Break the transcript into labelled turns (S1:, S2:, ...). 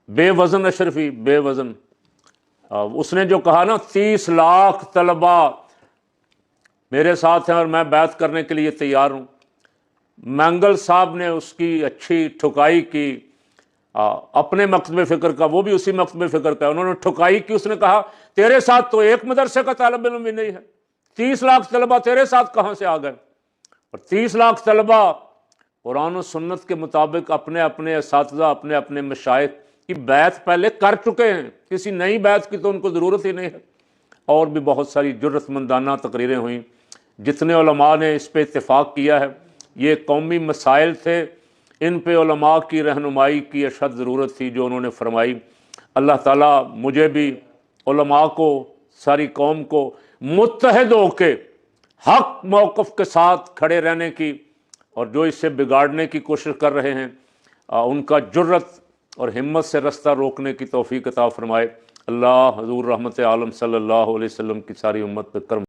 S1: بے وزن اشرفی، بے وزن، اس نے جو کہا نا 30 لاکھ طلبہ میرے ساتھ ہیں اور میں بیعت کرنے کے لیے تیار ہوں، مینگل صاحب نے اس کی اچھی ٹھکائی کی، اپنے مکتب فکر کا، وہ بھی اسی مکتب فکر کا، انہوں نے ٹھکائی کی، اس نے کہا تیرے ساتھ تو ایک مدرسے کا طالب علم بھی نہیں ہے، 30 لاکھ طلبہ تیرے ساتھ کہاں سے آ گئے؟ اور 30 لاکھ طلبہ قرآن و سنت کے مطابق اپنے اپنے اساتذہ، اپنے اپنے مشائخ کی بیعت پہلے کر چکے ہیں، کسی نئی بیعت کی تو ان کو ضرورت ہی نہیں ہے۔ اور بھی بہت ساری جرأت مندانہ تقریریں ہوئیں، جتنے علماء نے اس پہ اتفاق کیا ہے، یہ قومی مسائل تھے، ان پہ علماء کی رہنمائی کی اشد ضرورت تھی جو انہوں نے فرمائی۔ اللہ تعالیٰ مجھے بھی، علماء کو، ساری قوم کو متحد ہو کے حق موقف کے ساتھ کھڑے رہنے کی، اور جو اس سے بگاڑنے کی کوشش کر رہے ہیں ان کا جرأت اور ہمت سے رستہ روکنے کی توفیق عطا فرمائے۔ اللہ حضور رحمت عالم صلی اللہ علیہ وسلم کی ساری امت پہ کرم